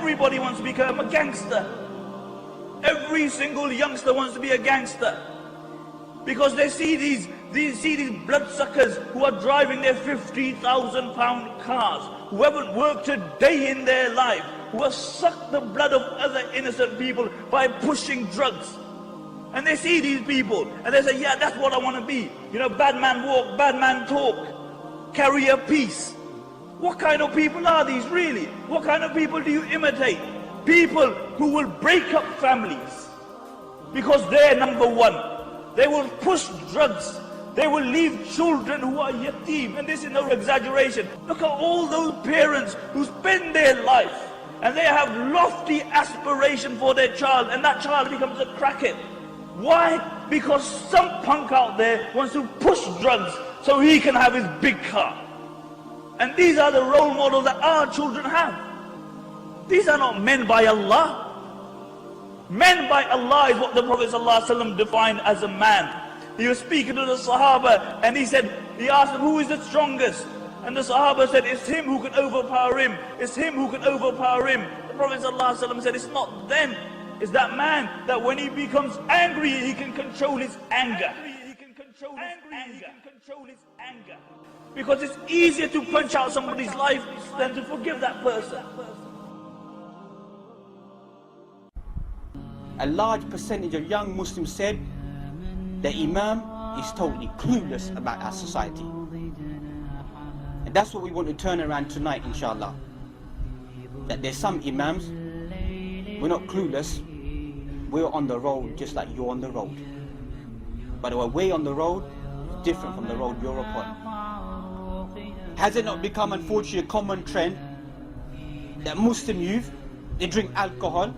everybody wants to become a gangster. Every single youngster wants to be a gangster. Because they see these bloodsuckers who are driving their £50,000 cars, who haven't worked a day in their life, who have sucked the blood of other innocent people by pushing drugs. And they see these people and they say, yeah, that's what I want to be. You know, bad man walk, bad man talk, carry a peace. What kind of people are these really? What kind of people do you imitate? People who will break up families because they're number one. They will push drugs. They will leave children who are yatim. And this is no exaggeration. Look at all those parents who spend their life and they have lofty aspiration for their child, and that child becomes a crackhead. Why? Because some punk out there wants to push drugs so he can have his big car. And these are the role models that our children have. These are not men by Allah. Men by Allah is what the Prophet ﷺ defined as a man. He was speaking to the Sahaba and he asked them, who is the strongest? And the Sahaba said, it's him who can overpower him. It's him who can overpower him. The Prophet ﷺ said, it's not them. It's that man that when he becomes angry, he can control his anger. He can control his anger. Because it's easier to punch out somebody's life than to forgive that person. A large percentage of young Muslims said the Imam is totally clueless about our society. And that's what we want to turn around tonight, inshallah. That there's some Imams, we're not clueless, we're on the road just like you're on the road. But our way on the road is different from the road you're upon. Has it not become, unfortunately, a common trend that Muslim youth, they drink alcohol,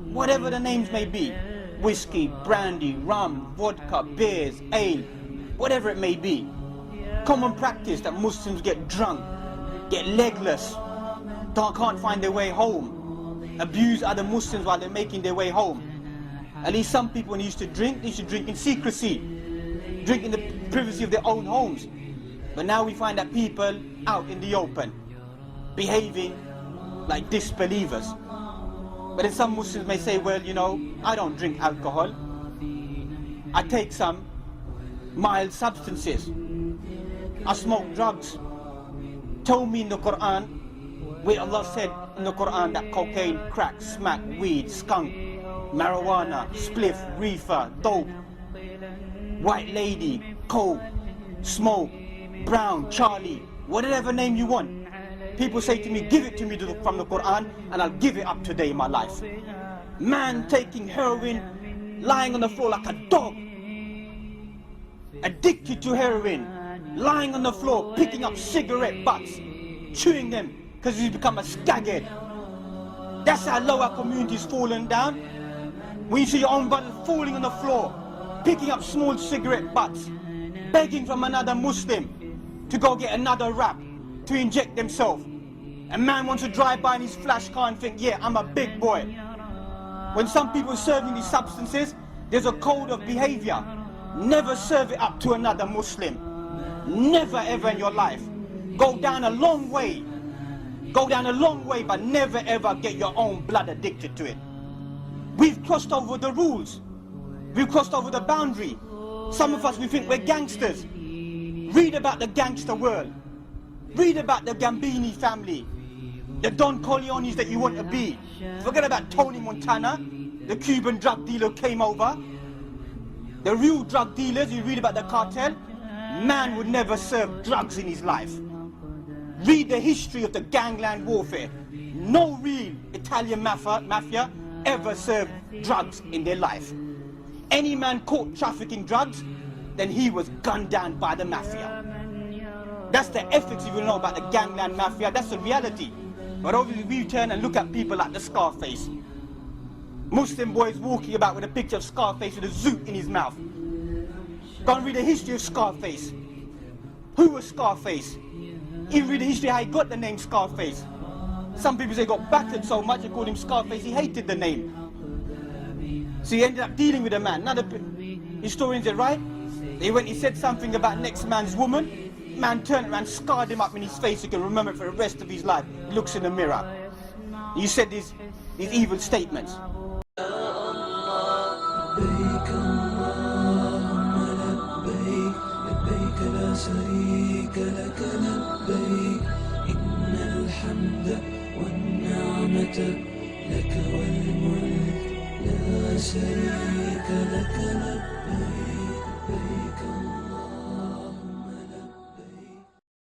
whatever the names may be, whiskey, brandy, rum, vodka, beers, ale, whatever it may be. Common practice that Muslims get drunk, get legless, can't find their way home, abuse other Muslims while they're making their way home. At least some people, when they used to drink, they used to drink in secrecy, drink in the privacy of their own homes. But now we find that people out in the open, behaving like disbelievers. But then some Muslims may say, well, you know, I don't drink alcohol. I take some mild substances. I smoke drugs. Tell me in the Quran, where Allah said in the Quran that cocaine, crack, smack, weed, skunk, marijuana, spliff, reefer, dope, white lady, coke, smoke, brown, Charlie, whatever name you want. People say to me, give it to me from the Quran and I'll give it up today in my life. Man taking heroin, lying on the floor like a dog, addicted to heroin, lying on the floor, picking up cigarette butts, chewing them because he's become a skaghead. That's how low our community's fallen down. When you see your own brother falling on the floor, picking up small cigarette butts, begging from another Muslim to go get another wrap to inject themselves. A man wants to drive by in his flash car and think, yeah, I'm a big boy. When some people are serving these substances, there's a code of behavior. Never serve it up to another Muslim. Never ever in your life. Go down a long way. Go down a long way, but never ever get your own blood addicted to it. We've crossed over the rules. We've crossed over the boundary. Some of us, we think we're gangsters. Read about the gangster world. Read about the Gambini family, the Don Corleones that you want to be. Forget about Tony Montana, the Cuban drug dealer who came over. The real drug dealers, you read about the cartel. Man would never serve drugs in his life. Read the history of the gangland warfare. No real Italian mafia ever served drugs in their life. Any man caught trafficking drugs, then he was gunned down by the mafia. That's the ethics you will know about the gangland mafia. That's the reality. But obviously we turn and look at people like the Scarface. Muslim boys walking about with a picture of Scarface with a zoot in his mouth. Go and read the history of Scarface. Who was Scarface? Even read the history of how he got the name Scarface. Some people say he got battered so much they called him Scarface, he hated the name. So he ended up dealing with a man. Now the historians are right. He said something about next man's woman. Man turned around, scarred him up in his face. He can remember it for the rest of his life. He looks in the mirror. You said these evil statements. لبيك اللهم لبيك لبيك لا شريك لك لبيك إن الحمد والنعمة لك والملك لا شريك لك لبيك